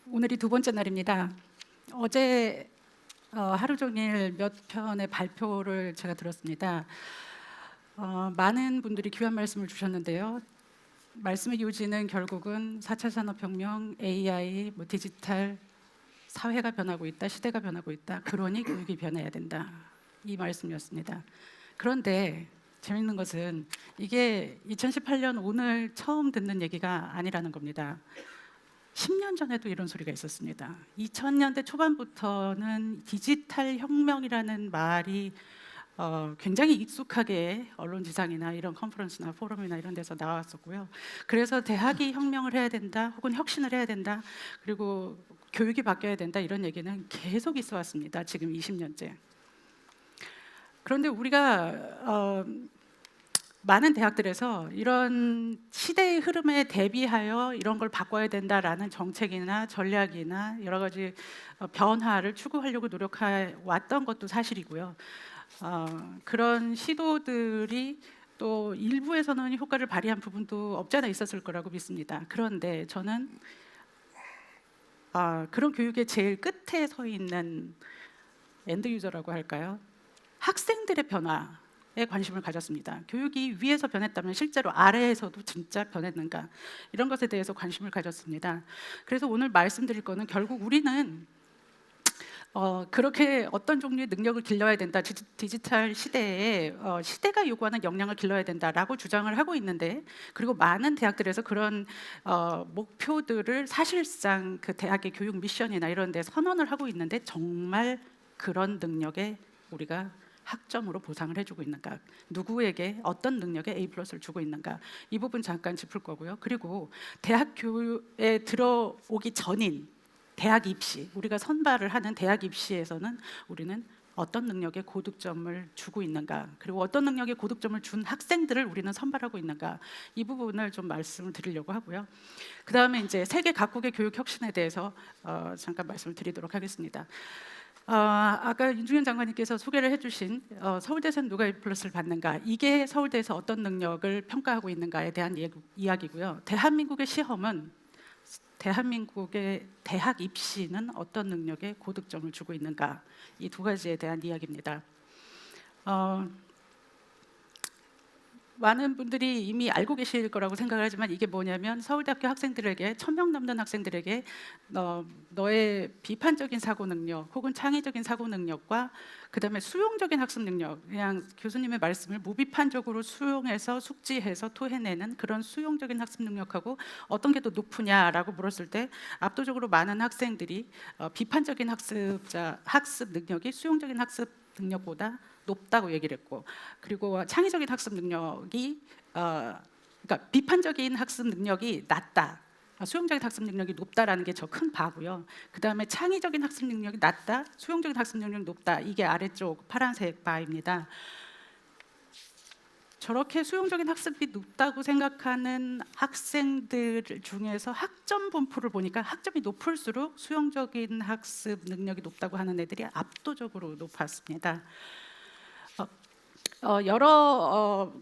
오늘이 두 번째 날입니다. 어제 하루 종일 몇 편의 발표를 제가 들었습니다. 많은 분들이 귀한 말씀을 주셨는데요. 말씀의 요지는 결국은 4차 산업혁명, AI, 디지털, 사회가 변하고 있다, 시대가 변하고 있다. 그러니 교육이 변해야 된다. 이 말씀이었습니다. 그런데 재밌는 것은 이게 2018년 오늘 처음 듣는 얘기가 아니라는 겁니다. 10년 전에도 이런 소리가 있었습니다. 2000년대 초반부터는 디지털 혁명이라는 말이 굉장히 익숙하게 언론지상이나 이런 컨퍼런스나 포럼이나 이런 데서 나왔었고요. 그래서 대학이 혁명을 해야 된다, 혹은 혁신을 해야 된다, 그리고 교육이 바뀌어야 된다 이런 얘기는 계속 있어 왔습니다. 지금 20년째. 그런데 우리가 많은 대학들에서 이런 시대의 흐름에 대비하여 이런 걸 바꿔야 된다라는 정책이나 전략이나 여러 가지 변화를 추구하려고 노력해 왔던 것도 사실이고요. 그런 시도들이 또 일부에서는 효과를 발휘한 부분도 없지 않아 있었을 거라고 믿습니다. 그런데 저는 그런 교육의 제일 끝에 서 있는 엔드 유저라고 할까요? 학생들의 변화에 관심을 가졌습니다. 교육이 위에서 변했다면 실제로 아래에서도 진짜 변했는가, 이런 것에 대해서 관심을 가졌습니다. 그래서 오늘 말씀드릴 거는 결국 우리는 그렇게 어떤 종류의 능력을 길러야 된다, 디지털 시대에 시대가 요구하는 역량을 길러야 된다라고 주장을 하고 있는데, 그리고 많은 대학들에서 그런 목표들을 사실상 그 대학의 교육 미션이나 이런 데 선언을 하고 있는데, 정말 그런 능력에 우리가 학점으로 보상을 해주고 있는가, 누구에게 어떤 능력에 A+를 주고 있는가, 이 부분 잠깐 짚을 거고요. 그리고 대학 교육에 들어오기 전인 대학 입시, 우리가 선발을 하는 대학 입시에서는 우리는 어떤 능력에 고득점을 주고 있는가, 그리고 어떤 능력에 고득점을 준 학생들을 우리는 선발하고 있는가, 이 부분을 좀 말씀을 드리려고 하고요. 그 다음에 이제 세계 각국의 교육 혁신에 대해서 잠깐 말씀을 드리도록 하겠습니다. 아까 윤중현 장관님께서 소개를 해주신 서울대에서는 누가 A+를 받는가, 이게 서울대에서 어떤 능력을 평가하고 있는가에 대한 이야기고요. 대한민국의 시험은, 대한민국의 대학 입시는 어떤 능력에 고득점을 주고 있는가, 이 두 가지에 대한 이야기입니다. 많은 분들이 이미 알고 계실 거라고 생각을 하지만, 이게 뭐냐면 서울대학교 학생들에게, 1000명 넘는 학생들에게 너의 비판적인 사고 능력 혹은 창의적인 사고 능력과 그 다음에 수용적인 학습 능력, 그냥 교수님의 말씀을 무비판적으로 수용해서 숙지해서 토해내는 그런 수용적인 학습 능력하고 어떤 게 더 높으냐라고 물었을 때, 압도적으로 많은 학생들이 비판적인 학습 능력이 수용적인 학습 능력보다 높다고 얘기를 했고, 그리고 창의적인 학습 능력이 그러니까 비판적인 학습 능력이 낮다, 수용적인 학습 능력이 높다라는 게 저 큰 바고요. 그 다음에 창의적인 학습 능력이 낮다, 수용적인 학습 능력이 높다, 이게 아래쪽 파란색 바입니다. 저렇게 수용적인 학습이 높다고 생각하는 학생들 중에서 학점 분포를 보니까 학점이 높을수록 수용적인 학습 능력이 높다고 하는 애들이 압도적으로 높았습니다. 여러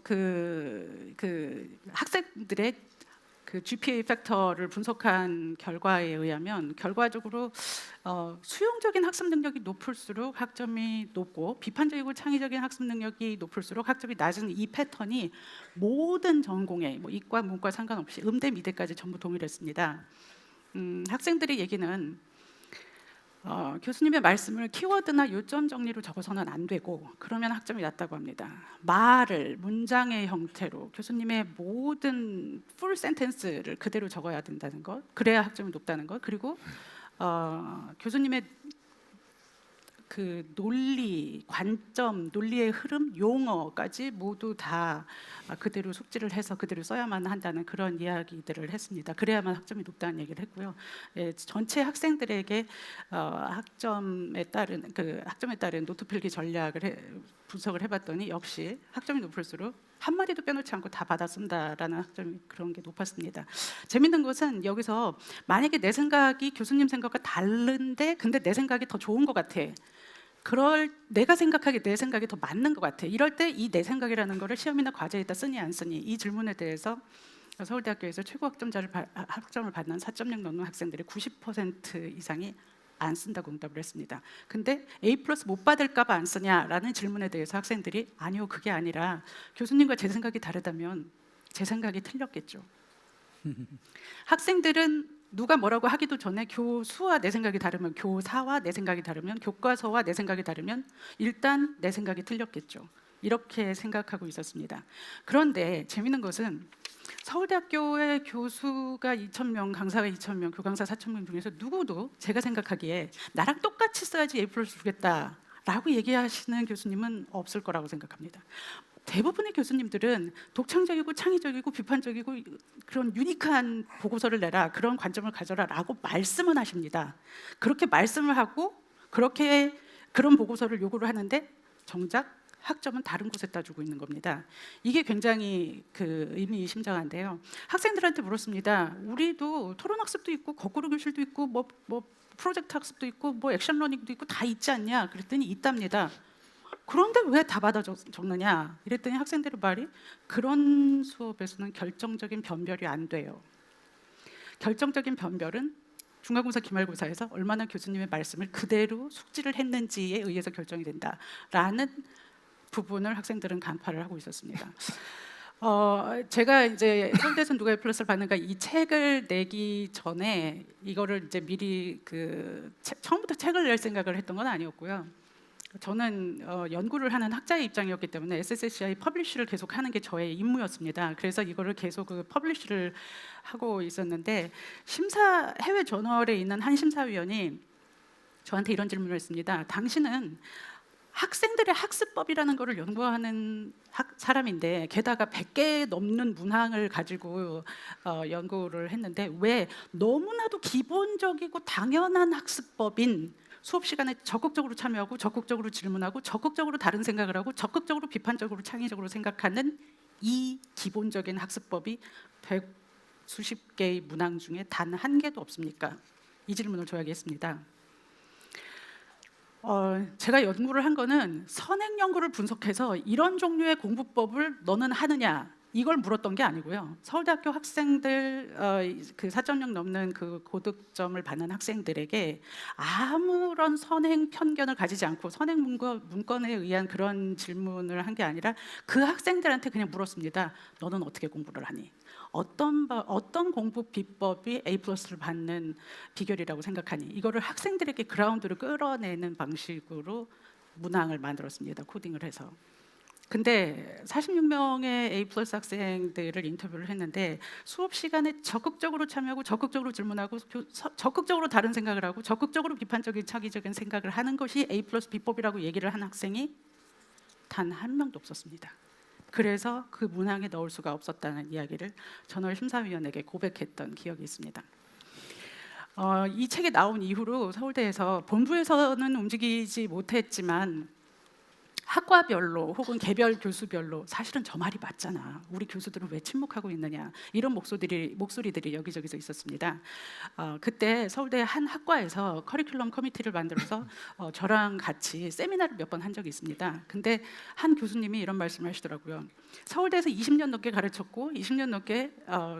학생들의 그 GPA 팩터를 분석한 결과에 의하면, 결과적으로 수용적인 학습 능력이 높을수록 학점이 높고, 비판적이고 창의적인 학습 능력이 높을수록 학점이 낮은 이 패턴이 모든 전공에, 이과 문과 상관없이 음대 미대까지 전부 동일했습니다. 학생들의 얘기는 교수님의 말씀을 키워드나 요점 정리로 적어서는 안 되고, 그러면 학점이 낮다고 합니다. 말을 문장의 형태로 교수님의 모든 풀 센텐스를 그대로 적어야 된다는 것, 그래야 학점이 높다는 것, 그리고 교수님의 그 논리, 관점, 논리의 흐름, 용어까지 모두 다 그대로 숙지를 해서 그대로 써야만 한다는 그런 이야기들을 했습니다. 그래야만 학점이 높다는 얘기를 했고요. 전체 학생들에게 학점에 따른 노트 필기 전략을 분석을 해봤더니, 역시 학점이 높을수록 한 마디도 빼놓지 않고 다 받아 쓴다라는 학점이, 그런 게 높았습니다. 재밌는 것은, 여기서 만약에 내 생각이 교수님 생각과 다른데 근데 내 생각이 더 좋은 것 같아, 내가 생각하기에 내 생각이 더 맞는 것 같아, 이럴 때 이 내 생각이라는 거를 시험이나 과제에다 쓰니 안 쓰니, 이 질문에 대해서 서울대학교에서 최고 학점을 받는 4.0 넘는 학생들의 90% 이상이 안 쓴다고 응답을 했습니다. 근데 A+ 못 받을까 봐 안 쓰냐라는 질문에 대해서 학생들이 아니요, 그게 아니라 교수님과 제 생각이 다르다면 제 생각이 틀렸겠죠. 학생들은 누가 뭐라고 하기도 전에 교수와 내 생각이 다르면, 교사와 내 생각이 다르면, 교과서와 내 생각이 다르면 일단 내 생각이 틀렸겠죠. 이렇게 생각하고 있었습니다. 그런데 재밌는 것은 서울대학교의 교수가 2,000명, 강사가 2,000명, 교강사 4,000명 중에서 누구도 제가 생각하기에 나랑 똑같이 써야지 A+ 주겠다라고 얘기하시는 교수님은 없을 거라고 생각합니다. 대부분의 교수님들은 독창적이고 창의적이고 비판적이고 그런 유니크한 보고서를 내라, 그런 관점을 가져라라고 말씀은 하십니다. 그렇게 말씀을 하고 그렇게 그런 보고서를 요구를 하는데 정작 학점은 다른 곳에다 주고 있는 겁니다. 이게 굉장히 의미심장한데요. 학생들한테 물었습니다. 우리도 토론 학습도 있고 거꾸로 교실도 있고 뭐 프로젝트 학습도 있고 뭐 액션 러닝도 있고 다 있지 않냐? 그랬더니 있답니다. 그런데 왜 다 받아 적느냐? 이랬더니 학생들의 말이 그런 수업에서는 결정적인 변별이 안 돼요. 결정적인 변별은 중간고사, 기말고사에서 얼마나 교수님의 말씀을 그대로 숙지를 했는지에 의해서 결정이 된다라는 부분을 학생들은 간파를 하고 있었습니다. 제가 이제 서울대에서 누가 A+를 받는가 이 책을 내기 전에 이거를 이제 미리 처음부터 책을 낼 생각을 했던 건 아니었고요. 저는 연구를 하는 학자의 입장이었기 때문에 SSCI 퍼블리쉬를 계속 하는 게 저의 임무였습니다. 그래서 이거를 계속 퍼블리쉬를 하고 있었는데 해외 저널에 있는 한 심사위원이 저한테 이런 질문을 했습니다. 당신은 학생들의 학습법이라는 것을 연구하는 사람인데 게다가 100개 넘는 문항을 가지고 연구를 했는데 왜 너무나도 기본적이고 당연한 학습법인 수업 시간에 적극적으로 참여하고 적극적으로 질문하고 적극적으로 다른 생각을 하고 적극적으로 비판적으로 창의적으로 생각하는 이 기본적인 학습법이 100수십 개의 문항 중에 단 한 개도 없습니까? 이 질문을 저에게 했습니다. 제가 연구를 한 거는 선행 연구를 분석해서 이런 종류의 공부법을 너는 하느냐 이걸 물었던 게 아니고요. 서울대학교 학생들 4.0 넘는 그 고득점을 받는 학생들에게 아무런 선행 편견을 가지지 않고 선행 문건에 의한 그런 질문을 한 게 아니라 그 학생들한테 그냥 물었습니다. 너는 어떻게 공부를 하니? 어떤 공부 비법이 A+를 받는 비결이라고 생각하니? 이거를 학생들에게 그라운드를 끌어내는 방식으로 문항을 만들었습니다. 코딩을 해서. 근데 46명의 A+ 학생들을 인터뷰를 했는데 수업 시간에 적극적으로 참여하고 적극적으로 질문하고 적극적으로 다른 생각을 하고 적극적으로 비판적인 창의적인 생각을 하는 것이 A+ 비법이라고 얘기를 한 학생이 단 한 명도 없었습니다. 그래서 그 문항에 넣을 수가 없었다는 이야기를 저널 심사위원에게 고백했던 기억이 있습니다. 이 책이 나온 이후로 서울대에서 본부에서는 움직이지 못했지만 학과별로 혹은 개별 교수별로 사실은 저 말이 맞잖아. 우리 교수들은 왜 침묵하고 있느냐. 이런 목소리들이 여기저기서 있었습니다. 그때 서울대 한 학과에서 커리큘럼 커미티를 만들어서 저랑 같이 세미나를 몇 번 한 적이 있습니다. 근데 한 교수님이 이런 말씀을 하시더라고요. 서울대에서 20년 넘게 가르쳤고 20년 넘게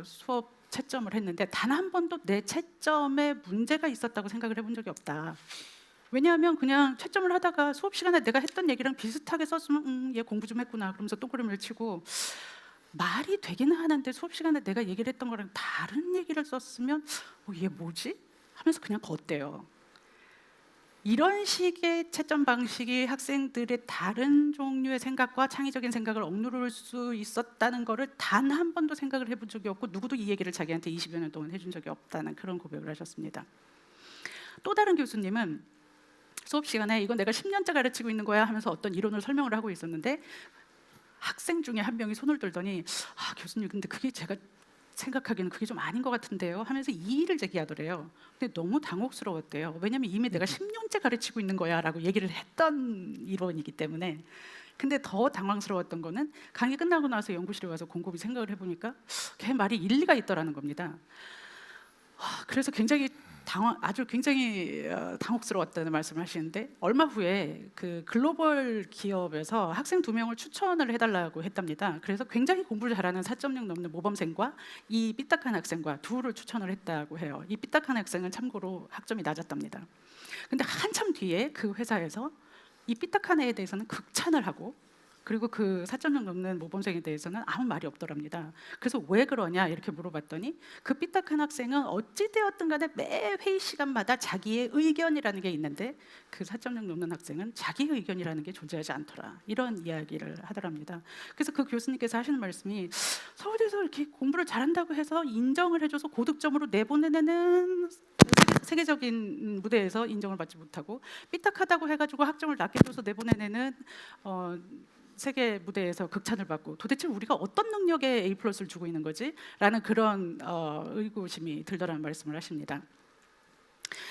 수업 채점을 했는데 단 한 번도 내 채점에 문제가 있었다고 생각을 해본 적이 없다. 왜냐하면 그냥 채점을 하다가 수업 시간에 내가 했던 얘기랑 비슷하게 썼으면 얘 공부 좀 했구나 그러면서 동그라미를 치고 말이 되기는 하는데 수업 시간에 내가 얘기를 했던 거랑 다른 얘기를 썼으면 얘 뭐지? 하면서 그냥 걷대요. 이런 식의 채점 방식이 학생들의 다른 종류의 생각과 창의적인 생각을 억누를 수 있었다는 거를 단 한 번도 생각을 해본 적이 없고 누구도 이 얘기를 자기한테 20여 년 동안 해준 적이 없다는 그런 고백을 하셨습니다. 또 다른 교수님은 수업 시간에 이건 내가 10년째 가르치고 있는 거야 하면서 어떤 이론을 설명을 하고 있었는데 학생 중에 한 명이 손을 들더니 교수님 근데 그게 제가 생각하기에는 그게 좀 아닌 것 같은데요 하면서 이의를 제기하더래요. 근데 너무 당혹스러웠대요. 왜냐하면 이미 내가 10년째 가르치고 있는 거야 라고 얘기를 했던 이론이기 때문에. 근데 더 당황스러웠던 거는 강의 끝나고 나서 연구실에 와서 곰곰이 생각을 해보니까 걔 말이 일리가 있더라는 겁니다. 그래서 굉장히 아주 굉장히 당혹스러웠다는 말씀을 하시는데, 얼마 후에 그 글로벌 기업에서 학생 2명을 추천을 해달라고 했답니다. 그래서 굉장히 공부를 잘하는 4.6 넘는 모범생과 이 삐딱한 학생과 둘을 추천을 했다고 해요. 이 삐딱한 학생은 참고로 학점이 낮았답니다. 근데 한참 뒤에 그 회사에서 이 삐딱한 애에 대해서는 극찬을 하고, 그리고 그 4.0 넘는 모범생에 대해서는 아무 말이 없더랍니다. 그래서 왜 그러냐 이렇게 물어봤더니, 그 삐딱한 학생은 어찌되었든 간에 매 회의 시간마다 자기의 의견이라는 게 있는데 그 4.0 넘는 학생은 자기의 의견이라는 게 존재하지 않더라, 이런 이야기를 하더랍니다. 그래서 그 교수님께서 하시는 말씀이, 서울대에서 이렇게 공부를 잘한다고 해서 인정을 해줘서 고득점으로 내보내는 세계적인 무대에서 인정을 받지 못하고, 삐딱하다고 해가지고 학점을 낮게 줘서 내보내는 세계 무대에서 극찬을 받고, 도대체 우리가 어떤 능력에 A+를 주고 있는 거지? 라는 그런 의구심이 들더라는 말씀을 하십니다.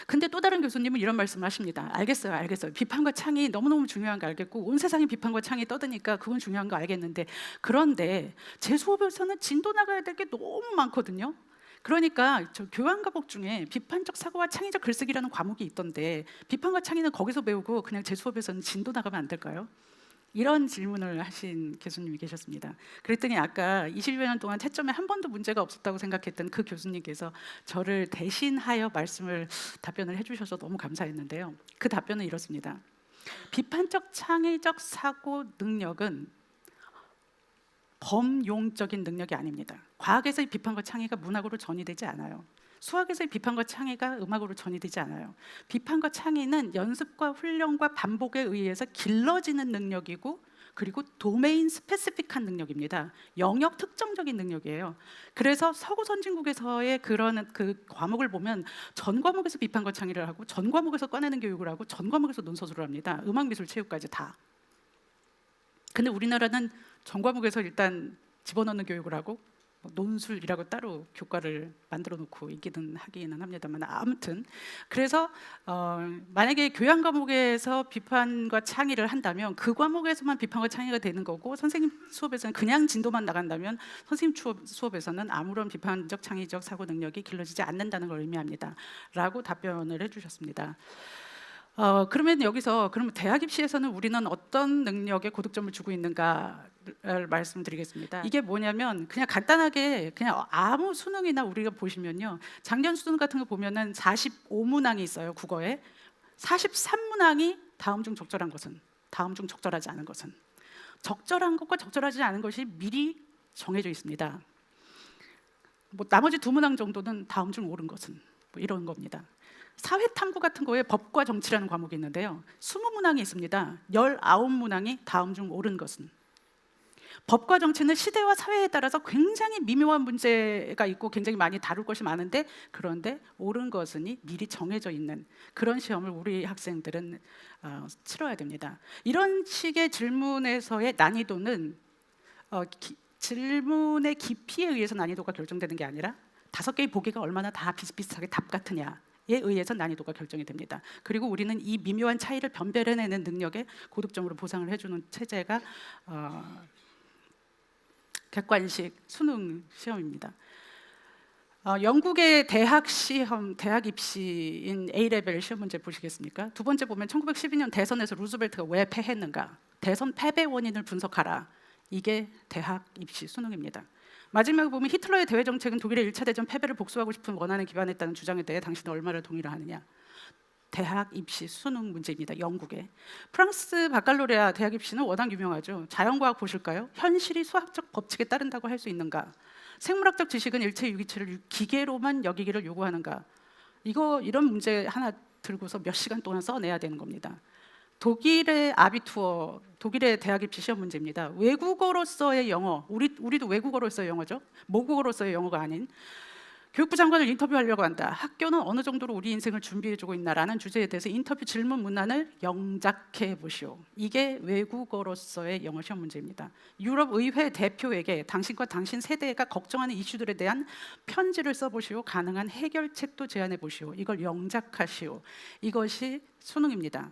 근데 또 다른 교수님은 이런 말씀을 하십니다. 알겠어요. 비판과 창이 너무너무 중요한 거 알겠고, 온 세상에 비판과 창이 떠드니까 그건 중요한 거 알겠는데, 그런데 제 수업에서는 진도 나가야 될 게 너무 많거든요. 그러니까 저 교양과목 중에 비판적 사고와 창의적 글쓰기라는 과목이 있던데, 비판과 창의는 거기서 배우고 그냥 제 수업에서는 진도 나가면 안 될까요? 이런 질문을 하신 교수님이 계셨습니다. 그랬더니 아까 20여 년 동안 채점에 한 번도 문제가 없었다고 생각했던 그 교수님께서 저를 대신하여 답변을 해주셔서 너무 감사했는데요. 그 답변은 이렇습니다. 비판적 창의적 사고 능력은 범용적인 능력이 아닙니다. 과학에서의 비판과 창의가 문학으로 전이되지 않아요. 수학에서의 비판과 창의가 음악으로 전이되지 않아요. 비판과 창의는 연습과 훈련과 반복에 의해서 길러지는 능력이고, 그리고 도메인 스페시픽한 능력입니다. 영역 특정적인 능력이에요. 그래서 서구 선진국에서의 그런 그 과목을 보면 전 과목에서 비판과 창의를 하고, 전 과목에서 꺼내는 교육을 하고, 전 과목에서 논서술을 합니다. 음악, 미술, 체육까지 다. 근데 우리나라는 전 과목에서 일단 집어넣는 교육을 하고, 논술이라고 따로 교과를 만들어 놓고 있기는 하기는 합니다만, 아무튼 그래서 만약에 교양 과목에서 비판과 창의를 한다면 그 과목에서만 비판과 창의가 되는 거고, 선생님 수업에서는 그냥 진도만 나간다면 선생님 수업에서는 아무런 비판적 창의적 사고 능력이 길러지지 않는다는 걸 의미합니다 라고 답변을 해주셨습니다. 그러면 여기서 대학 입시에서는 우리는 어떤 능력에 고득점을 주고 있는가를 말씀드리겠습니다. 이게 뭐냐면, 그냥 간단하게 그냥 아무 수능이나 우리가 보시면요, 작년 수능 같은 거 보면은 45문항이 있어요. 국어에 43문항이 다음 중 적절한 것은, 다음 중 적절하지 않은 것은, 적절한 것과 적절하지 않은 것이 미리 정해져 있습니다. 뭐 나머지 2문항 정도는 다음 중 옳은 것은, 뭐 이런 겁니다. 사회탐구 같은 거에 법과 정치라는 과목이 있는데요, 20문항이 있습니다. 19문항이 다음 중 옳은 것은. 법과 정치는 시대와 사회에 따라서 굉장히 미묘한 문제가 있고 굉장히 많이 다룰 것이 많은데, 그런데 옳은 것은이 미리 정해져 있는 그런 시험을 우리 학생들은 치러야 됩니다. 이런 식의 질문에서의 난이도는 질문의 깊이에 의해서 난이도가 결정되는 게 아니라 5개의 보기가 얼마나 다 비슷비슷하게 답 같으냐에 의해서 난이도가 결정이 됩니다. 그리고 우리는 이 미묘한 차이를 변별해내는 능력에 고득점으로 보상을 해주는 체제가 객관식 수능 시험입니다. 영국의 대학 시험, 대학 입시인 A레벨 시험 문제 보시겠습니까? 두 번째 보면 1912년 대선에서 루즈벨트가 왜 패했는가, 대선 패배 원인을 분석하라. 이게 대학 입시 수능입니다. 마지막에 보면 히틀러의 대외 정책은 독일의 1차 대전 패배를 복수하고 싶은 원한에 기반했다는 주장에 대해 당신은 얼마를 동의를 하느냐. 대학 입시 수능 문제입니다. 영국에. 프랑스 바칼로레아 대학 입시는 워낙 유명하죠. 자연과학 보실까요? 현실이 수학적 법칙에 따른다고 할 수 있는가? 생물학적 지식은 일체 유기체를 기계로만 여기기를 요구하는가? 이런 문제 하나 들고서 몇 시간 동안 써내야 되는 겁니다. 독일의 아비투어, 독일의 대학 입시 시험 문제입니다. 외국어로서의 영어, 우리도 외국어로서의 영어죠. 모국어로서의 영어가 아닌. 교육부 장관을 인터뷰하려고 한다. 학교는 어느 정도로 우리 인생을 준비해주고 있나라는 주제에 대해서 인터뷰 질문 문안을 영작해 보시오. 이게 외국어로서의 영어 시험 문제입니다. 유럽 의회 대표에게 당신과 당신 세대가 걱정하는 이슈들에 대한 편지를 써보시오. 가능한 해결책도 제안해 보시오. 이걸 영작하시오. 이것이 수능입니다.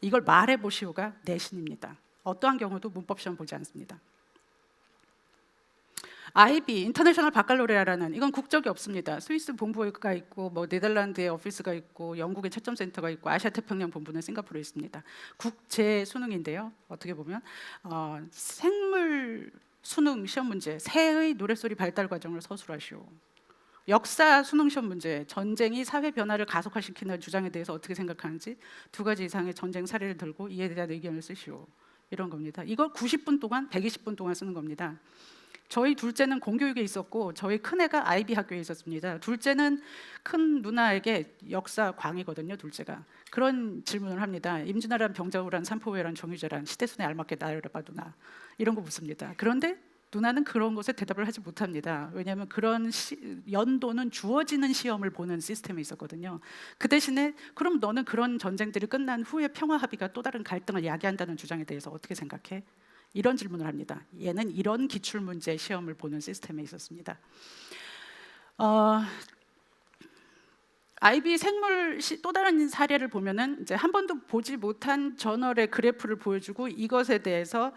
이걸 말해보시오가 내신입니다. 어떠한 경우도 문법 시험 보지 않습니다. IB 인터내셔널 바칼로레아라는 이건 국적이 없습니다. 스위스 본부가 있고 뭐 네덜란드에 오피스가 있고 영국에 채점 센터가 있고 아시아 태평양 본부는 싱가포르에 있습니다. 국제 수능인데요. 어떻게 보면 생물 수능 시험 문제 새의 노랫소리 발달 과정을 서술하시오. 역사 수능 시험 문제 전쟁이 사회 변화를 가속화시키는 주장에 대해서 어떻게 생각하는지 2가지 이상의 전쟁 사례를 들고 이에 대한 의견을 쓰시오. 이런 겁니다. 이걸 90분 동안 120분 동안 쓰는 겁니다. 저희 둘째는 공교육에 있었고 저희 큰애가 IB 학교에 있었습니다. 둘째는 큰 누나에게 역사 광이거든요. 둘째가 그런 질문을 합니다. 임진왜란, 병자호란, 삼포회란, 정유재란, 시대순에 알맞게 나열해 봐 누나, 이런 거 묻습니다. 그런데 누나는 그런 것에 대답을 하지 못합니다. 왜냐하면 그런 연도는 주어지는 시험을 보는 시스템이 있었거든요. 그 대신에 그럼 너는 그런 전쟁들이 끝난 후에 평화 합의가 또 다른 갈등을 야기한다는 주장에 대해서 어떻게 생각해? 이런 질문을 합니다. 얘는 이런 기출문제 시험을 보는 시스템에 있었습니다. IB 생물 또 다른 사례를 보면은 이제 한 번도 보지 못한 저널의 그래프를 보여주고 이것에 대해서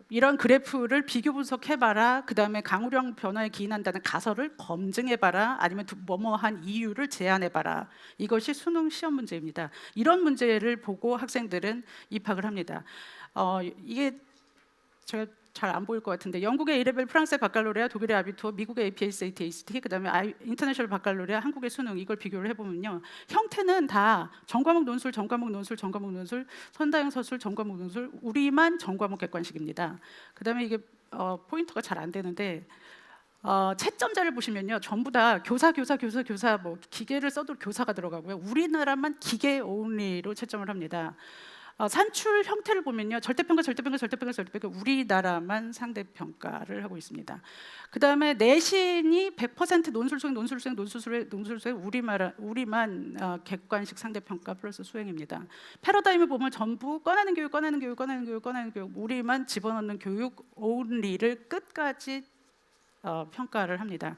이런 그래프를 비교 분석해봐라. 그 다음에 강우량 변화에 기인한다는 가설을 검증해봐라. 아니면 뭐뭐한 이유를 제안해봐라. 이것이 수능 시험 문제입니다. 이런 문제를 보고 학생들은 입학을 합니다. 이게 제가 잘 안 보일 것 같은데 영국의 A레벨, 프랑스의 바칼로레아, 독일의 아비투어, 미국의 APA, SAT, ACT, 그다음에 인터내셔널 바칼로레아, 한국의 수능 이걸 비교를 해보면요, 형태는 다 전과목 논술, 전과목 논술, 전과목 논술, 선다형 서술, 전과목 논술, 우리만 전과목 객관식입니다. 그다음에 이게 포인터가 잘 안 되는데 채점자를 보시면요, 전부 다 교사 뭐 기계를 써도 교사가 들어가고요. 우리나라만 기계 only로 채점을 합니다. 산출 형태를 보면요, 절대평가 우리나라만 상대평가를 하고 있습니다. 그 다음에 내신이 100% 논술수행 우리만 객관식 상대평가 플러스 수행입니다. 패러다임을 보면 전부 꺼내는 교육 우리만 집어넣는 교육 only를 끝까지 평가를 합니다.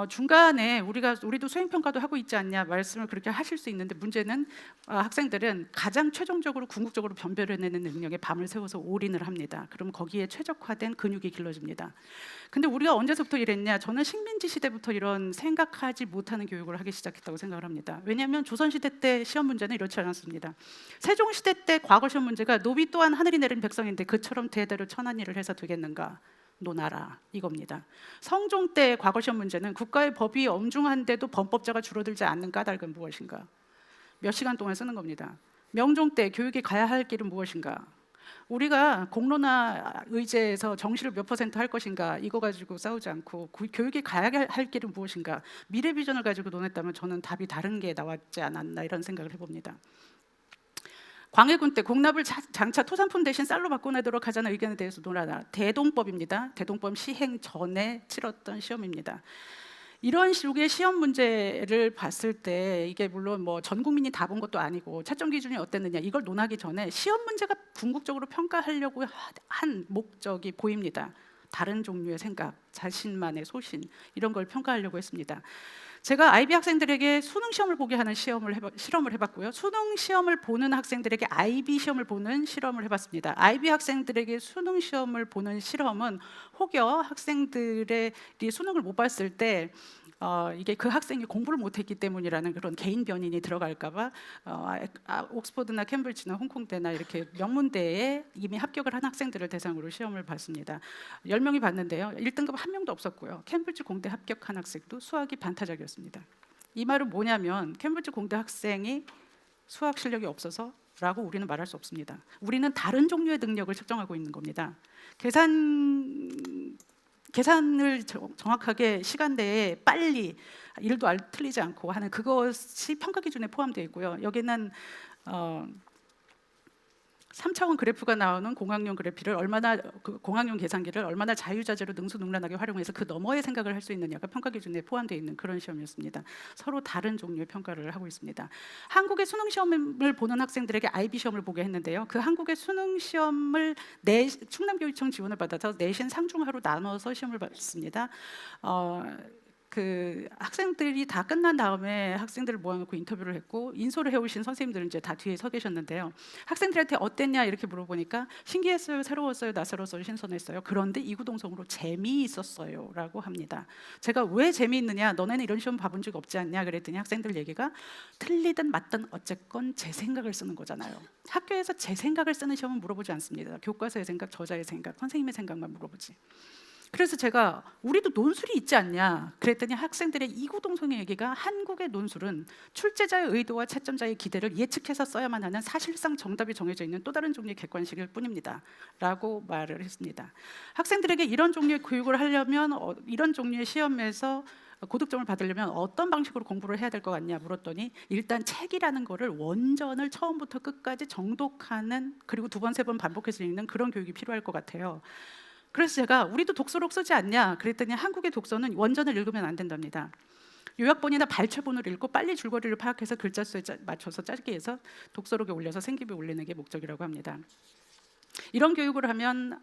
중간에 우리도 수행평가도 하고 있지 않냐 말씀을 그렇게 하실 수 있는데, 문제는 학생들은 가장 최종적으로 궁극적으로 변별해내는 능력에 밤을 새워서 올인을 합니다. 그럼 거기에 최적화된 근육이 길러집니다. 근데 우리가 언제서부터 이랬냐? 저는 식민지 시대부터 이런 생각하지 못하는 교육을 하기 시작했다고 생각을 합니다. 왜냐하면 조선시대 때 시험 문제는 이렇지 않았습니다. 세종시대 때 과거 시험 문제가 노비 또한 하늘이 내린 백성인데 그처럼 대대로 천한 일을 해서 되겠는가? 노나라, 이겁니다. 성종 때 과거 시험 문제는 국가의 법이 엄중한데도 범법자가 줄어들지 않는 까닭은 무엇인가? 몇 시간 동안 쓰는 겁니다. 명종 때 교육이 가야 할 길은 무엇인가? 우리가 공론화 의제에서 정시를 몇 % 할 것인가, 이거 가지고 싸우지 않고 교육이 가야 할 길은 무엇인가, 미래 비전을 가지고 논했다면 저는 답이 다른 게 나왔지 않았나, 이런 생각을 해봅니다. 광해군 때 공납을 장차 토산품 대신 쌀로 바꿔내도록 하자는 의견에 대해서 논하다. 대동법입니다. 대동법 시행 전에 치렀던 시험입니다. 이런 식의 시험 문제를 봤을 때 이게 물론 뭐 전 국민이 다 본 것도 아니고 채점 기준이 어땠느냐 이걸 논하기 전에 시험 문제가 궁극적으로 평가하려고 한 목적이 보입니다. 다른 종류의 생각, 자신만의 소신, 이런 걸 평가하려고 했습니다. 제가 IB 학생들에게 수능 시험을 보게 하는 실험을 해봤고요. 수능 시험을 보는 학생들에게 IB 시험을 보는 실험을 해봤습니다. IB 학생들에게 수능 시험을 보는 실험은 혹여 학생들의 수능을 못 봤을 때 이게 그 학생이 공부를 못했기 때문이라는 그런 개인 변인이 들어갈까봐 옥스퍼드나 캠브리지나 홍콩대나 이렇게 명문대에 이미 합격을 한 학생들을 대상으로 시험을 봤습니다. 10명이 봤는데요, 1등급 한 명도 없었고요. 캠브리지 공대 합격한 학생도 수학이 반타작이었습니다. 이 말은 뭐냐면 캠브리지 공대 학생이 수학 실력이 없어서 라고 우리는 말할 수 없습니다. 우리는 다른 종류의 능력을 측정하고 있는 겁니다. 계산을 정확하게 시간대에 빨리 일도 틀리지 않고 하는 그것이 평가 기준에 포함되어 있고요. 여기는 3차원 그래프가 나오는 공학용 그래프를 공학용 계산기를 얼마나 자유자재로 능수능란하게 활용해서 그 너머의 생각을 할 수 있느냐가 평가 기준에 포함되어 있는 그런 시험이었습니다. 서로 다른 종류의 평가를 하고 있습니다. 한국의 수능 시험을 보는 학생들에게 IB 시험을 보게 했는데요. 그 한국의 수능 시험을 충남교육청 지원을 받아서 내신 상중하로 나눠서 시험을 봤습니다. 그 학생들이 다 끝난 다음에 학생들을 모아놓고 인터뷰를 했고 인솔을 해오신 선생님들은 이제 다 뒤에 서 계셨는데요. 학생들한테 어땠냐 이렇게 물어보니까 신기했어요, 새로웠어요, 낯설었어요, 신선했어요. 그런데 이구동성으로 재미있었어요라고 합니다. 제가 왜 재미있느냐, 너네는 이런 시험 봐본 적 없지 않냐 그랬더니 학생들 얘기가 틀리든 맞든 어쨌건 제 생각을 쓰는 거잖아요. 학교에서 제 생각을 쓰는 시험은 물어보지 않습니다. 교과서의 생각, 저자의 생각, 선생님의 생각만 물어보지. 그래서 제가 우리도 논술이 있지 않냐 그랬더니 학생들의 이구동성의 얘기가 한국의 논술은 출제자의 의도와 채점자의 기대를 예측해서 써야만 하는 사실상 정답이 정해져 있는 또 다른 종류의 객관식일 뿐입니다 라고 말을 했습니다. 학생들에게 이런 종류의 교육을 하려면 이런 종류의 시험에서 고득점을 받으려면 어떤 방식으로 공부를 해야 될 것 같냐 물었더니 일단 책이라는 거를 원전을 처음부터 끝까지 정독하는, 그리고 두 번, 세 번 반복해서 읽는 그런 교육이 필요할 것 같아요. 그래서 제가 우리도 독서록 쓰지 않냐 그랬더니 한국의 독서는 원전을 읽으면 안 된답니다. 요약본이나 발췌본을 읽고 빨리 줄거리를 파악해서 글자 수에 맞춰서 짧게 해서 독서록에 올려서 생기부에 올리는 게 목적이라고 합니다. 이런 교육을 하면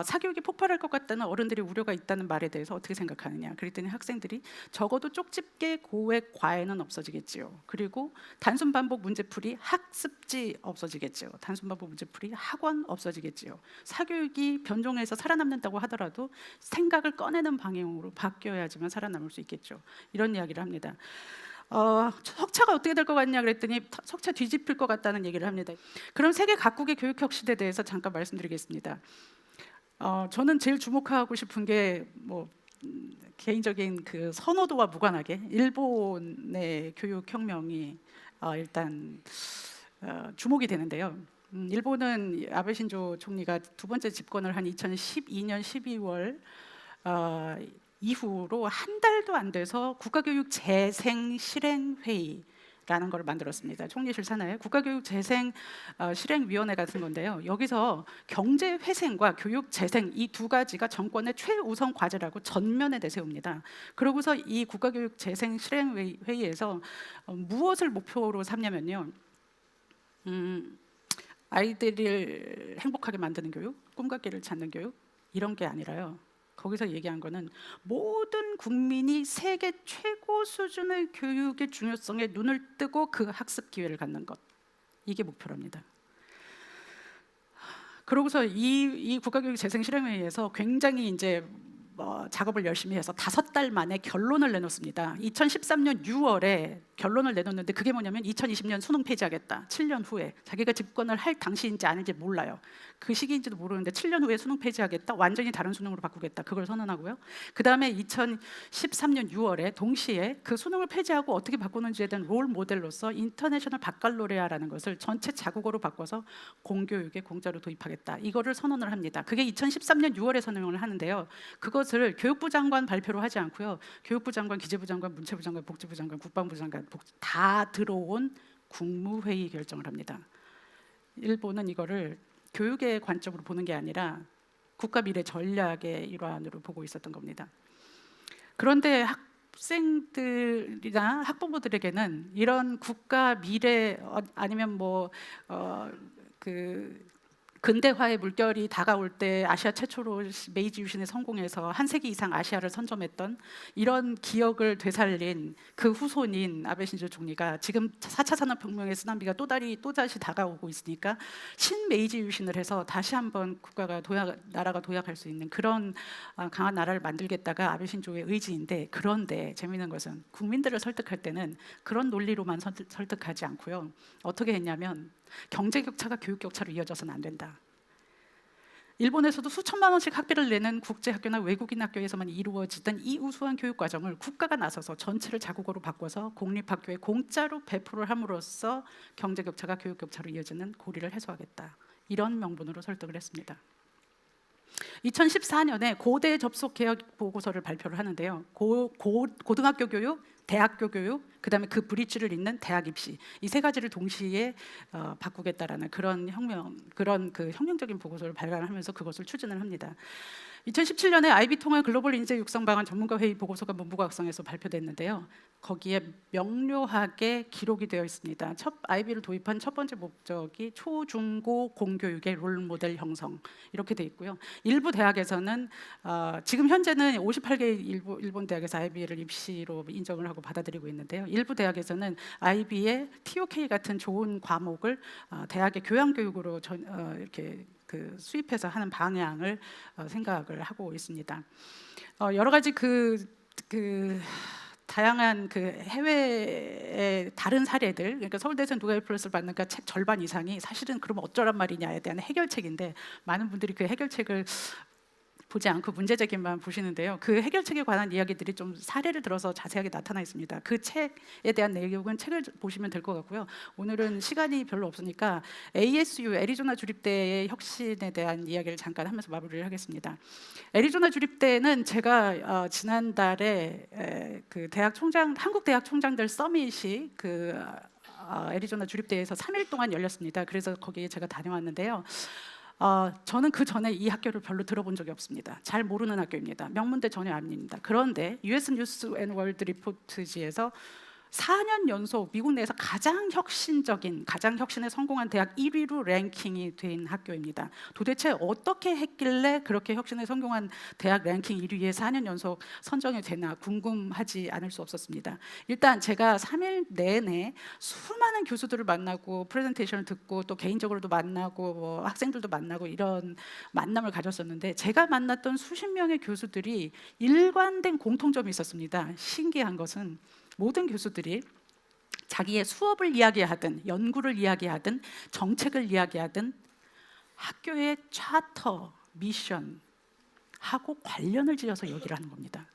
사교육이 폭발할 것 같다는 어른들의 우려가 있다는 말에 대해서 어떻게 생각하느냐 그랬더니 학생들이 적어도 쪽집게 고액 과외는 없어지겠지요. 그리고 단순 반복 문제풀이 학습지 없어지겠지요. 단순 반복 문제풀이 학원 없어지겠지요. 사교육이 변종해서 살아남는다고 하더라도 생각을 꺼내는 방향으로 바뀌어야지만 살아남을 수 있겠죠. 이런 이야기를 합니다. 석차가 어떻게 될 것 같냐 그랬더니 석차 뒤집힐 것 같다는 얘기를 합니다. 그럼 세계 각국의 교육혁 시대에 대해서 잠깐 말씀드리겠습니다. 저는 제일 주목하고 싶은 게 개인적인 그 선호도와 무관하게 일본의 교육혁명이 일단 주목이 되는데요. 일본은 아베 신조 총리가 두 번째 집권을 한 2012년 12월 이후로 한 달도 안 돼서 국가교육 재생 실행 회의라는 걸 만들었습니다. 총리실 산하에 국가교육 재생 실행위원회 같은 건데요. 여기서 경제 회생과 교육 재생 이 두 가지가 정권의 최우선 과제라고 전면에 내세웁니다. 그러고서 이 국가교육 재생 실행회의에서 무엇을 목표로 삼냐면요. 아이들을 행복하게 만드는 교육, 꿈과 길을 찾는 교육 이런 게 아니라요. 거기서 얘기한 거는 모든 국민이 세계 최고 수준의 교육의 중요성에 눈을 뜨고 그 학습 기회를 갖는 것, 이게 목표랍니다. 그러고서 이 국가교육 재생 실행회의에서 굉장히 이제 작업을 열심히 해서 5달 만에 결론을 내놓습니다. 2013년 6월에 결론을 내놓는데 그게 뭐냐면 2020년 수능 폐지하겠다. 7년 후에 자기가 집권을 할 당시인지 아닌지 몰라요. 그 시기인지도 모르는데 7년 후에 수능 폐지하겠다. 완전히 다른 수능으로 바꾸겠다. 그걸 선언하고요. 그 다음에 2013년 6월에 동시에 그 수능을 폐지하고 어떻게 바꾸는지에 대한 롤 모델로서 인터내셔널 바칼로레아라는 것을 전체 자국어로 바꿔서 공교육에 공짜로 도입하겠다. 이거를 선언을 합니다. 그게 2013년 6월에 선언을 하는데요. 그것을 교육부 장관 발표로 하지 않고요. 교육부 장관, 기재부 장관, 문체부 장관, 복지부 장관, 국방부 장관 다 들어온 국무회의 결정을 합니다. 일본은 이거를 교육의 관점으로 보는 게 아니라 국가 미래 전략의 일환으로 보고 있었던 겁니다. 그런데 학생들이나 학부모들에게는 이런 국가 미래 아니면 근대화의 물결이 다가올 때 아시아 최초로 메이지 유신에 성공해서 한 세기 이상 아시아를 선점했던 이런 기억을 되살린 그 후손인 아베 신조 총리가 지금 4차 산업혁명의 쓰나미가 또다시 다가오고 있으니까 신메이지 유신을 해서 다시 한번 나라가 도약할 수 있는 그런 강한 나라를 만들겠다가 아베 신조의 의지인데, 그런데 재미있는 것은 국민들을 설득할 때는 그런 논리로만 설득하지 않고요. 어떻게 했냐면 경제 격차가 교육 격차로 이어져서는 안 된다. 일본에서도 수천만 원씩 학비를 내는 국제 학교나 외국인 학교에서만 이루어지던 이 우수한 교육 과정을 국가가 나서서 전체를 자국어로 바꿔서 공립 학교에 공짜로 배포를 함으로써 경제 격차가 교육 격차로 이어지는 고리를 해소하겠다. 이런 명분으로 설득을 했습니다. 2014년에 고대 접속 개혁 보고서를 발표를 하는데요. 고등학교 교육, 대학교 교육, 그다음에 그 브릿지를 잇는 대학 입시, 이 세 가지를 동시에 바꾸겠다라는 그런 그 혁명적인 보고서를 발간하면서 그것을 추진을 합니다. 2017년에 아이비 통합 글로벌 인재 육성 방안 전문가 회의 보고서가 문부과학성에서 발표됐는데요. 거기에 명료하게 기록이 되어 있습니다. 아이비를 도입한 첫 번째 목적이 초중고 공교육의 롤모델 형성, 이렇게 돼 있고요. 일부 대학에서는 지금 현재는 58개 일본 대학에서 아이비를 입시로 인정을 하고 받아들이고 있는데요. 일부 대학에서는 아이비의 TOK 같은 좋은 과목을 대학의 교양교육으로 이렇게 수입해서 하는 방향을 생각을 하고 있습니다. 여러 가지 다양한 해외의 다른 사례들, 그러니까 서울대에서 노벨 프라이즈를 받는가 책 절반 이상이 사실은 그럼 어쩌란 말이냐에 대한 해결책인데, 많은 분들이 그 해결책을 보지 않고 문제제기만 보시는데요. 그 해결책에 관한 이야기들이 좀 사례를 들어서 자세하게 나타나 있습니다. 그 책에 대한 내용은 책을 보시면 될 것 같고요. 오늘은 시간이 별로 없으니까 ASU 애리조나 주립대의 혁신에 대한 이야기를 잠깐 하면서 마무리를 하겠습니다. 애리조나 주립대는 제가 지난달에 한국 대학 총장들 서밋이 애리조나 주립대에서 3일 동안 열렸습니다. 그래서 거기에 제가 다녀왔는데요. 저는 그 전에 이 학교를 별로 들어본 적이 없습니다. 잘 모르는 학교입니다. 명문대 전혀 아닙니다. 그런데 US 뉴스 앤 월드 리포트지에서 4년 연속 미국 내에서 가장 혁신에 성공한 대학 1위로 랭킹이 된 학교입니다. 도대체 어떻게 했길래 그렇게 혁신에 성공한 대학 랭킹 1위에 4년 연속 선정이 되나 궁금하지 않을 수 없었습니다. 일단 제가 3일 내내 수많은 교수들을 만나고 프레젠테이션을 듣고 또 개인적으로도 만나고 학생들도 만나고 이런 만남을 가졌었는데, 제가 만났던 수십 명의 교수들이 일관된 공통점이 있었습니다. 신기한 것은 모든 교수들이 자기의 수업을 이야기하든 연구를 이야기하든 정책을 이야기하든 학교의 차터, 미션하고 관련을 지어서 얘기를 하는 겁니다.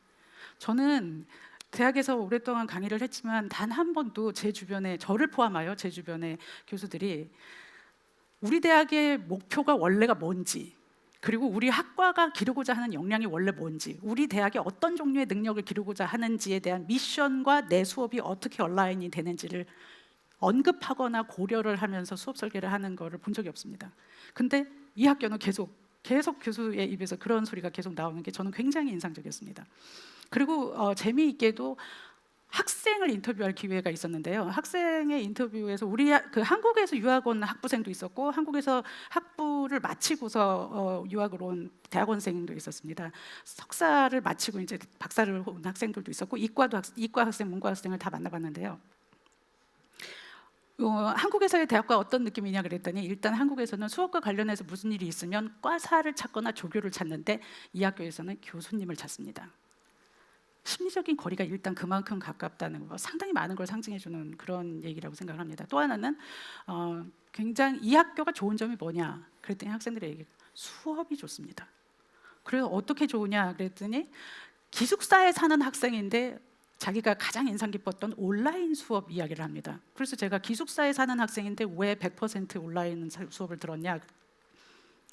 저는 대학에서 오랫동안 강의를 했지만 단 한 번도 제 주변에, 저를 포함하여 제 주변의 교수들이 우리 대학의 목표가 원래가 뭔지, 그리고 우리 학과가 기르고자 하는 역량이 원래 뭔지, 우리 대학이 어떤 종류의 능력을 기르고자 하는지에 대한 미션과 내 수업이 어떻게 얼라인이 되는지를 언급하거나 고려를 하면서 수업 설계를 하는 것을 본 적이 없습니다. 근데 이 학교는 계속 교수의 입에서 그런 소리가 계속 나오는 게 저는 굉장히 인상적이었습니다. 그리고 재미있게도 학생을 인터뷰할 기회가 있었는데요. 학생의 인터뷰에서 한국에서 유학 온 학부생도 있었고, 한국에서 학부를 마치고서 유학을 온 대학원생도 있었습니다. 석사를 마치고 이제 박사를 온 학생들도 있었고, 이과 학생, 문과 학생을 다 만나봤는데요. 한국에서의 대학과 어떤 느낌이냐 그랬더니, 일단 한국에서는 수업과 관련해서 무슨 일이 있으면 과사를 찾거나 조교를 찾는데, 이 학교에서는 교수님을 찾습니다. 심리적인 거리가 일단 그만큼 가깝다는 거, 상당히 많은 걸 상징해주는 그런 얘기라고 생각을 합니다. 또 하나는 굉장히 이 학교가 좋은 점이 뭐냐 그랬더니 학생들의 얘기, 수업이 좋습니다. 그래서 어떻게 좋으냐 그랬더니 기숙사에 사는 학생인데 자기가 가장 인상 깊었던 온라인 수업 이야기를 합니다. 그래서 제가 기숙사에 사는 학생인데 왜 100% 온라인 수업을 들었냐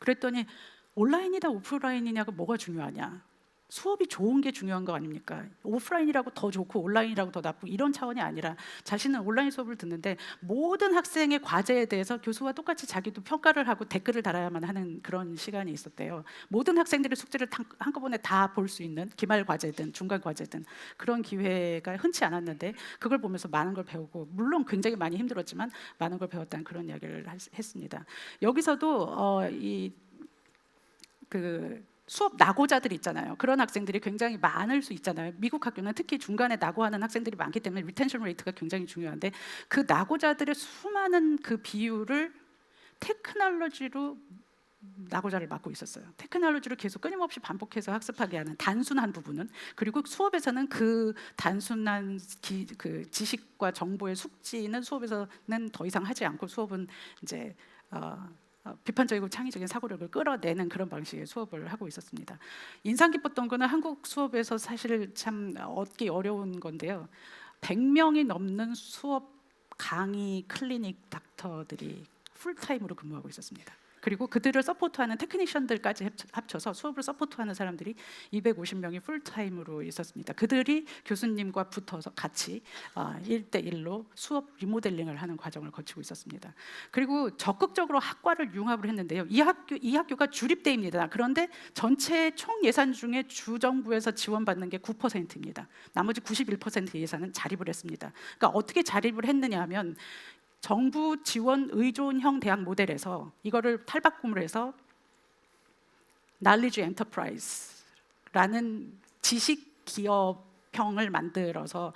그랬더니, 온라인이다 오프라인이냐가 뭐가 중요하냐, 수업이 좋은 게 중요한 거 아닙니까? 오프라인이라고 더 좋고 온라인이라고 더 나쁘고 이런 차원이 아니라, 자신은 온라인 수업을 듣는데 모든 학생의 과제에 대해서 교수와 똑같이 자기도 평가를 하고 댓글을 달아야만 하는 그런 시간이 있었대요. 모든 학생들의 숙제를 한꺼번에 다 볼 수 있는 기말 과제든 중간 과제든 그런 기회가 흔치 않았는데, 그걸 보면서 많은 걸 배우고, 물론 굉장히 많이 힘들었지만 많은 걸 배웠다는 그런 이야기를 했습니다. 여기서도 수업 낙오자들 있잖아요. 그런 학생들이 굉장히 많을 수 있잖아요. 미국 학교는 특히 중간에 낙오하는 학생들이 많기 때문에 리텐션 레이트가 굉장히 중요한데, 그 낙오자들의 수많은 그 비율을 테크놀로지로 낙오자를 맡고 있었어요. 테크놀로지를 계속 끊임없이 반복해서 학습하게 하는 단순한 부분은, 그리고 수업에서는 그 단순한 지식과 정보의 숙지는 수업에서는 더 이상 하지 않고, 수업은 이제 비판적이고 창의적인 사고력을 끌어내는 그런 방식의 수업을 하고 있었습니다. 인상 깊었던 거는 한국 수업에서 사실 참 얻기 어려운 건데요. 100명이 넘는 수업 강의 클리닉 닥터들이 풀타임으로 근무하고 있었습니다. 그리고 그들을 서포트하는 테크니션들까지 합쳐서 수업을 서포트하는 사람들이 250명이 풀타임으로 있었습니다. 그들이 교수님과 붙어서 같이 1대1로 수업 리모델링을 하는 과정을 거치고 있었습니다. 그리고 적극적으로 학과를 융합을 했는데요. 이 학교가 주립대입니다. 그런데 전체 총 예산 중에 주정부에서 지원받는 게 9%입니다. 나머지 91% 예산은 자립을 했습니다. 그러니까 어떻게 자립을 했느냐 하면 정부 지원 의존형 대학 모델에서 이거를 탈바꿈을 해서 knowledge enterprise라는 지식 기업형을 만들어서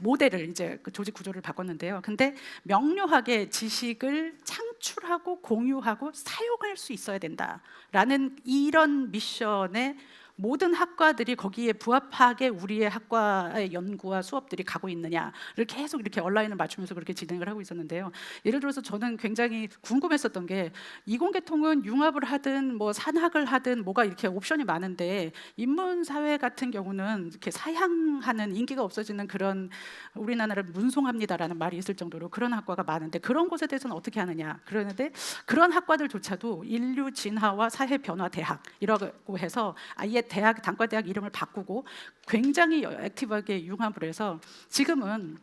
모델을 이제 그 조직 구조를 바꿨는데요. 근데 명료하게 지식을 창출하고 공유하고 사용할 수 있어야 된다라는 이런 미션에 모든 학과들이 거기에 부합하게 우리의 학과의 연구와 수업들이 가고 있느냐를 계속 이렇게 온라인을 맞추면서 그렇게 진행을 하고 있었는데요. 예를 들어서 저는 굉장히 궁금했었던 게 이공계통은 융합을 하든 뭐 산학을 하든 뭐가 이렇게 옵션이 많은데 인문사회 같은 경우는 이렇게 사양하는 인기가 없어지는 그런 우리나라를 문송합니다라는 말이 있을 정도로 그런 학과가 많은데 그런 곳에 대해서는 어떻게 하느냐 그러는데 그런 학과들조차도 인류 진화와 사회 변화 대학이라고 해서 아예 대학 단과대학 이름을 바꾸고 굉장히 액티브하게 융합을 해서 지금은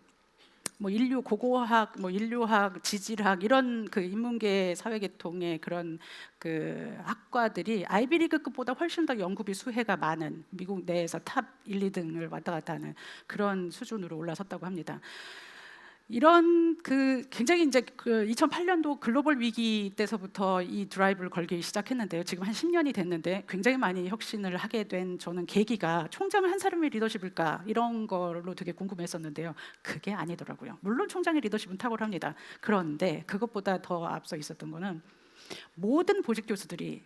뭐 인류 고고학, 뭐 인류학, 지질학 이런 그 인문계 사회계통의 그런 그 학과들이 아이비리그급보다 훨씬 더 연구비 수혜가 많은 미국 내에서 탑 1, 2등을 왔다 갔다 하는 그런 수준으로 올라섰다고 합니다. 이런 그 굉장히 이제 그 2008년도 글로벌 위기 때서부터 이 드라이브를 걸기 시작했는데요. 지금 한 10년이 됐는데 굉장히 많이 혁신을 하게 된 저는 계기가 총장은 한 사람의 리더십일까 이런 걸로 되게 궁금했었는데요. 그게 아니더라고요. 물론 총장의 리더십은 탁월합니다. 그런데 그것보다 더 앞서 있었던 거는 모든 보직 교수들이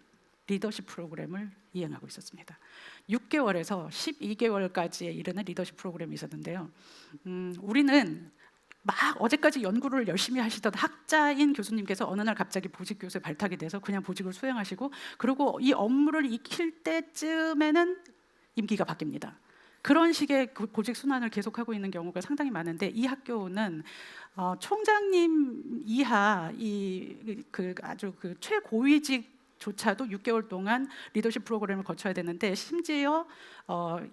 리더십 프로그램을 이행하고 있었습니다. 6개월에서 12개월까지에 이르는 리더십 프로그램이 있었는데요. 우리는 막 어제까지 연구를 열심히 하시던 학자인 교수님께서 어느 날 갑자기 보직 교수에 발탁이 돼서 그냥 보직을 수행하시고 그리고 이 업무를 익힐 때쯤에는 임기가 바뀝니다. 그런 식의 보직 순환을 계속하고 있는 경우가 상당히 많은데 이 학교는 총장님 이하 그 아주 그 최고위직조차도 6개월 동안 리더십 프로그램을 거쳐야 되는데 심지어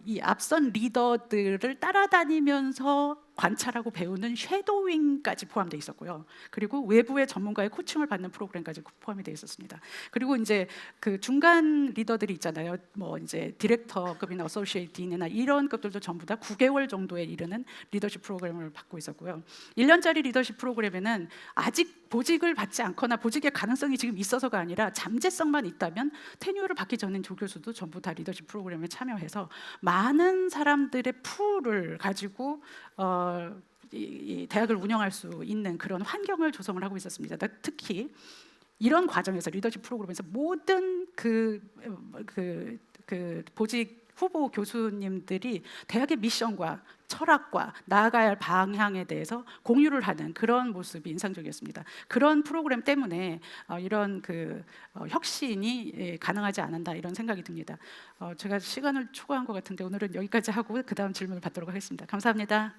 이 앞선 리더들을 따라다니면서 관찰하고 배우는 쉐도윙까지 포함되어 있었고요. 그리고 외부의 전문가의 코칭을 받는 프로그램까지 포함이 되어 있었습니다. 그리고 이제 그 중간 리더들이 있잖아요. 뭐 이제 디렉터급이나 어소시에이트 딘이나 이런 것들도 전부 다 9개월 정도에 이르는 리더십 프로그램을 받고 있었고요. 1년짜리 리더십 프로그램에는 아직 보직을 받지 않거나 보직의 가능성이 지금 있어서가 아니라 잠재성만 있다면 테뉴어를 받기 전인 조교수도 전부 다 리더십 프로그램에 참여해서 많은 사람들의 풀을 가지고 이 대학을 운영할 수 있는 그런 환경을 조성을 하고 있었습니다. 특히 이런 과정에서 리더십 프로그램에서 모든 그 보직 후보 교수님들이 대학의 미션과 철학과 나아가야 할 방향에 대해서 공유를 하는 그런 모습이 인상적이었습니다. 그런 프로그램 때문에 이런 그 혁신이 가능하지 않는다 이런 생각이 듭니다. 제가 시간을 초과한 것 같은데 오늘은 여기까지 하고 그 다음 질문을 받도록 하겠습니다. 감사합니다.